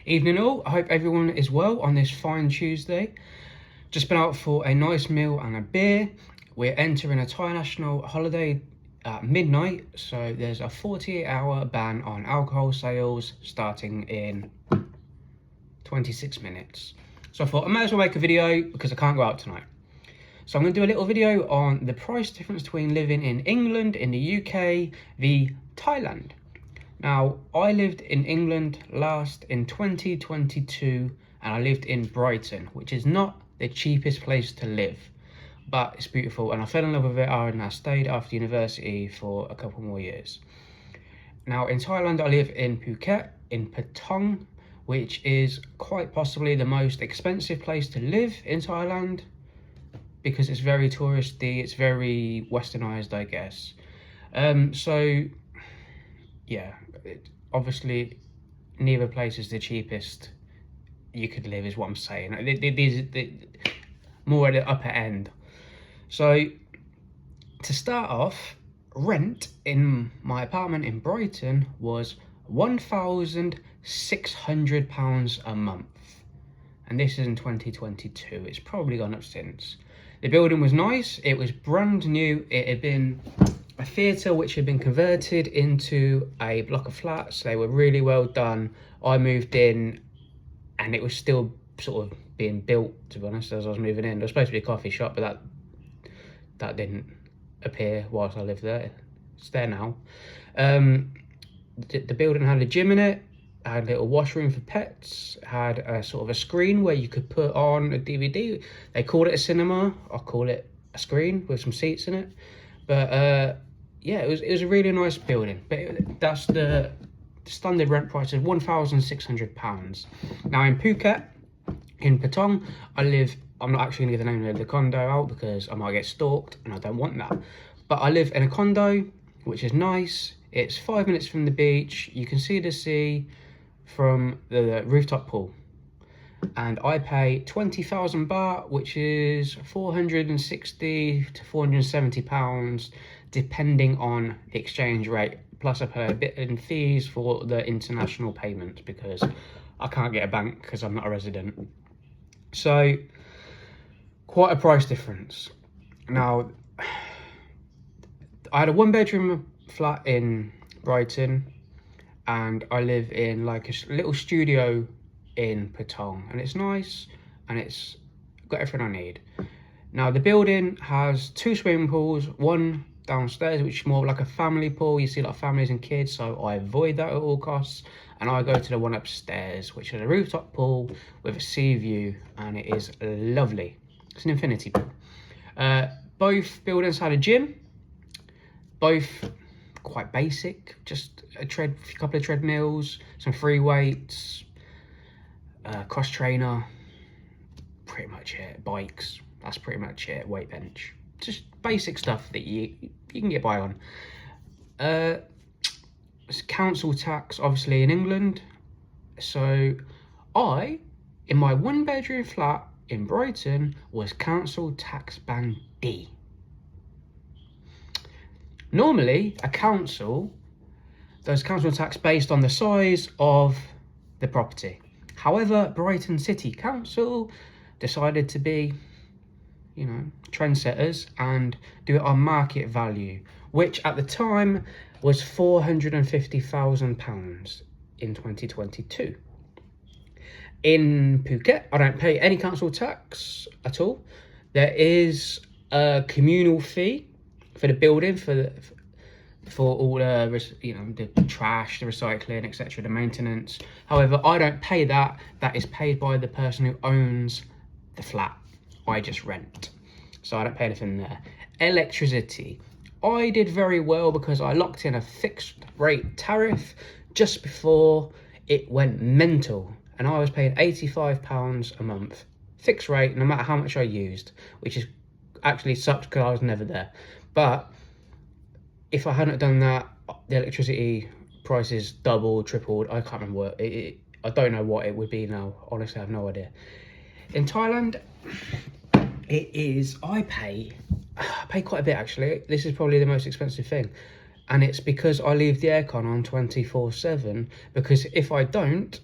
Evening all, I hope everyone is well on this fine Tuesday. Just been out for a nice meal and a beer. We're entering a Thai national holiday at midnight, so there's a 48-hour ban on alcohol sales starting in 26 minutes. So I thought I might as well make a video because I can't go out tonight. So I'm going to do a little video on the price difference between living in England, in the UK, v Thailand. Now, I lived in England last in 2022 and I lived in Brighton, which is not the cheapest place to live, but it's beautiful and I fell in love with it and I stayed after university for a couple more years. Now, in Thailand, I live in Phuket, in Patong, which is quite possibly the most expensive place to live in Thailand because it's very touristy, it's very westernized, I guess. Yeah, obviously neither place is the cheapest you could live, is what I'm saying. These more at the upper end. So to start off, rent in my apartment in Brighton was £1,600 a month, and this is in 2022. It's probably gone up since. The building was nice, it was brand new, it had been a theatre which had been converted into a block of flats. They were really well done. I moved in and it was still sort of being built, to be honest, as I was moving in. There was supposed to be a coffee shop, but that didn't appear whilst I lived there. It's there now. The building had a gym in it, had a little washroom for pets, had a sort of a screen where you could put on a DVD. They called it a cinema. I call it a screen with some seats in it. But yeah, it was a really nice building. But that's the standard rent price of £1,600. Now in Phuket, in Patong, I'm not actually going to give the name of the condo out because I might get stalked and I don't want that. But I live in a condo, which is nice. It's 5 minutes from the beach. You can see the sea from the rooftop pool. And I pay 20,000 baht, which is 460 to 470 pounds, depending on the exchange rate. Plus I pay a bit in fees for the international payments because I can't get a bank because I'm not a resident. So quite a price difference. Now, I had a 1-bedroom flat in Brighton and I live in like a little studio in Patong, and it's nice and it's got everything I need. Now the building has 2 swimming pools, one downstairs which is more like a family pool. You see a lot of families and kids, so I avoid that at all costs, and I go to the one upstairs which is a rooftop pool with a sea view, and it is lovely. It's an infinity pool. Both buildings had a gym, both quite basic, just a couple of treadmills, some free weights, cross trainer, pretty much it. Bikes, that's pretty much it. Weight bench, just basic stuff that you can get by on. Council tax, obviously in England. So I, in my 1-bedroom flat in Brighton, was council tax band D. Normally, a council does council tax based on the size of the property. However, Brighton City Council decided to be, trendsetters and do it on market value, which at the time was £450,000 in 2022. In Phuket, I don't pay any council tax at all. There is a communal fee for the building, for all the trash, the recycling, etc., the maintenance. However, I don't pay that. That is paid by the person who owns the flat. I just rent, so I don't pay anything there. Electricity, I did very well because I locked in a fixed rate tariff just before it went mental, and I was paying £85 a month, fixed rate, no matter how much I used, which is actually sucked because I was never there. But if I hadn't done that, the electricity prices doubled, tripled. I can't remember what I don't know what it would be now. Honestly, I have no idea. In Thailand, I pay quite a bit actually. This is probably the most expensive thing. And it's because I leave the aircon on 24/7, because if I don't,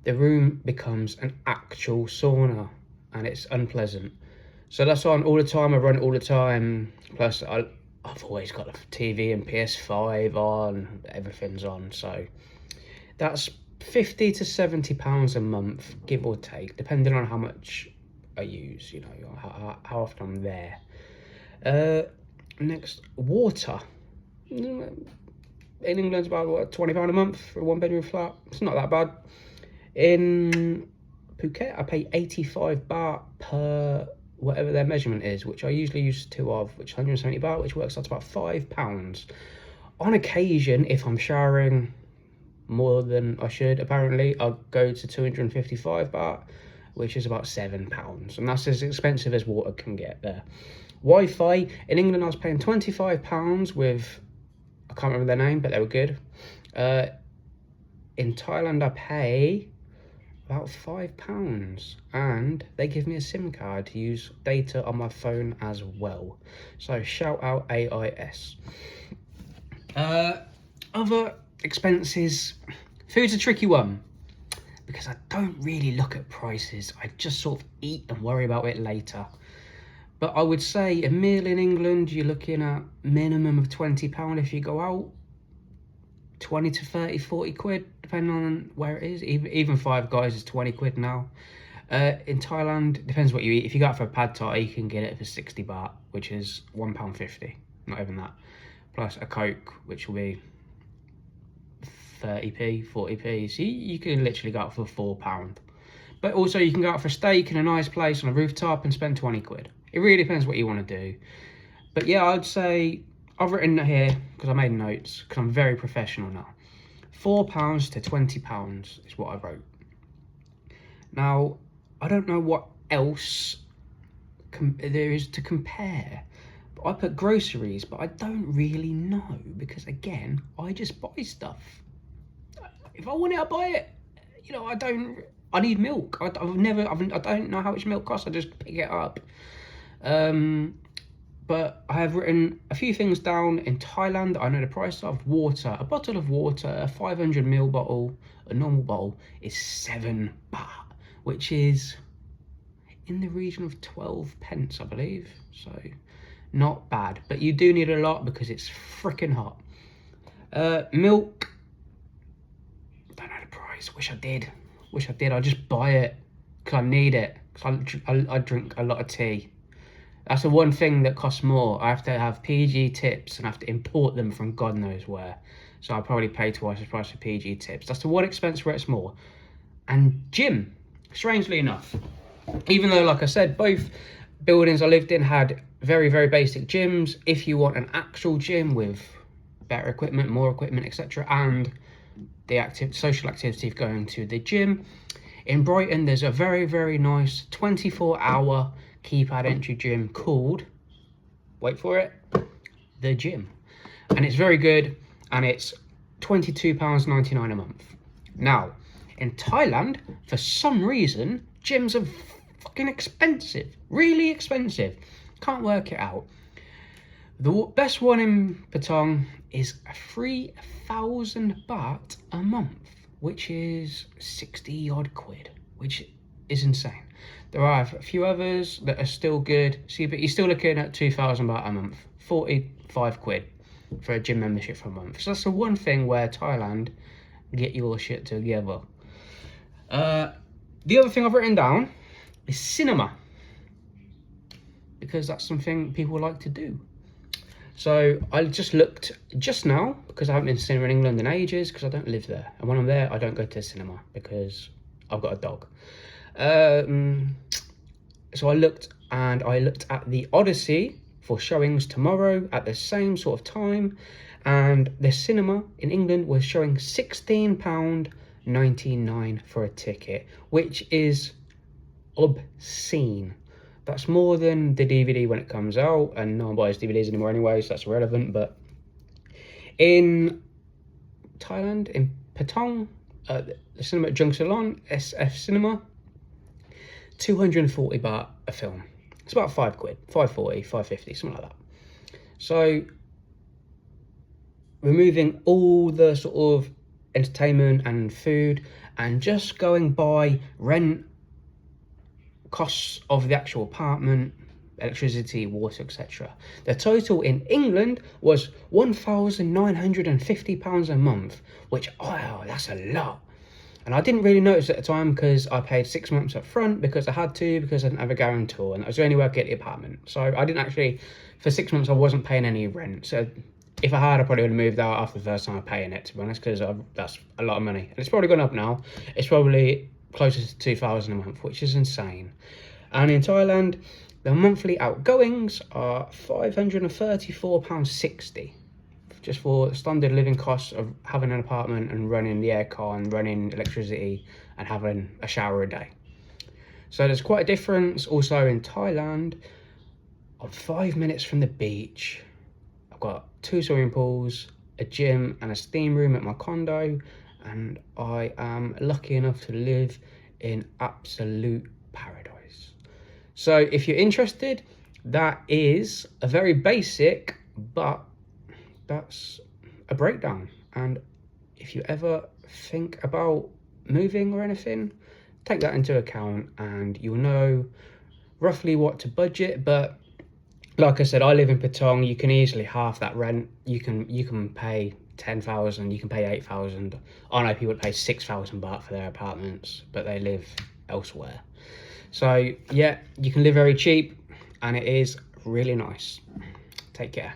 the room becomes an actual sauna, and it's unpleasant. So that's on all the time. I run it all the time. Plus, I've always got the TV and PS5 on. Everything's on. So that's £50 to £70 a month, give or take, depending on how much I use. You know, how often I'm there. Next, water. In England, it's about what, £20 a month for a 1-bedroom flat. It's not that bad. In Phuket, I pay 85 baht per whatever their measurement is, which I usually use 2 of, which is 170 baht, which works out to about £5. On occasion, if I'm showering more than I should, apparently, I'll go to 255 baht, which is about £7, and that's as expensive as water can get there. Wi-Fi, in England I was paying £25 with, I can't remember their name, but they were good. In Thailand I pay about £5, and they give me a SIM card to use data on my phone as well. So shout out AIS. Other expenses, food's a tricky one, because I don't really look at prices. I just sort of eat and worry about it later. But I would say a meal in England, you're looking at minimum of £20 if you go out. 20 to 30, 40 quid, depending on where it is. Even Five Guys is 20 quid now. In Thailand, depends what you eat. If you go out for a pad thai, you can get it for 60 baht, which is £1.50. Not even that. Plus a Coke, which will be 30p, 40p. So you can literally go out for £4. But also you can go out for a steak in a nice place on a rooftop and spend 20 quid. It really depends what you want to do. But yeah, I'd say, I've written it here because I made notes, because I'm very professional now. £4 to £20 is what I wrote. Now, I don't know what else there is to compare. But I put groceries, but I don't really know, because again, I just buy stuff. If I want it, I buy it. You know, I need milk. I don't know how much milk costs. I just pick it up. But I have written a few things down. In Thailand, I know the price of water. A bottle of water, a 500ml bottle, a normal bottle, is 7 baht, which is in the region of 12 pence, I believe. So, not bad. But you do need a lot because it's freaking hot. Milk, don't know the price. Wish I did. I just buy it because I need it. Because I drink a lot of tea. That's the one thing that costs more. I have to have PG tips and I have to import them from God knows where. So I'll probably pay twice the price for PG tips. That's the one expense where it's more. And gym, strangely enough. Even though, like I said, both buildings I lived in had very, very basic gyms. If you want an actual gym with better equipment, more equipment, etc., and the social activity of going to the gym, in Brighton there's a very, very nice 24-hour keypad entry gym called, wait for it, The Gym. And it's very good, and it's £22.99 a month. Now, in Thailand, for some reason, gyms are fucking expensive. Really expensive. Can't work it out. The best one in Patong is 3,000 baht a month, which is 60 odd quid, which is insane. There are a few others that are still good. See, but you're still looking at 2,000 baht a month, 45 quid for a gym membership for a month. So that's the one thing where Thailand get your shit together. The other thing I've written down is cinema, because that's something people like to do. So I just looked just now, because I haven't been to cinema in England in ages, because I don't live there. And when I'm there, I don't go to the cinema because I've got a dog. So I looked at the Odyssey for showings tomorrow at the same sort of time, and the cinema in England was showing £16.99 for a ticket, which is obscene. That's more than the DVD when it comes out, and no one buys DVDs anymore anyway, so that's irrelevant. But in Thailand, in Patong, the cinema at Jung Salon, SF Cinema, 240 baht a film. It's about 5 quid, 540, 550, something like that. So, removing all the sort of entertainment and food, And just going by rent, costs of the actual apartment, electricity, water, etc. The total in England was £1,950 a month, which, oh, that's a lot. And I didn't really notice at the time because I paid 6 months up front because I had to, because I didn't have a guarantor, and that was the only way I could get the apartment. So I didn't actually, for 6 months, I wasn't paying any rent. So if I had, I probably would have moved out after the first time of paying it, to be honest, because that's a lot of money. And it's probably gone up now. It's probably closer to 2,000 a month, which is insane. And in Thailand, the monthly outgoings are £534.60. Just for standard living costs of having an apartment and running the aircon, running electricity, and having a shower a day. So there's quite a difference. Also in Thailand, I'm 5 minutes from the beach. I've got 2 swimming pools, a gym and a steam room at my condo, and I am lucky enough to live in absolute paradise. So if you're interested, that is a very basic, but that's a breakdown. And if you ever think about moving or anything, take that into account and you'll know roughly what to budget. But like I said, I live in Patong. You can easily half that rent. You can pay 10,000, you can pay 8,000. I know people that pay 6,000 baht for their apartments, but they live elsewhere. So yeah, you can live very cheap and it is really nice. Take care.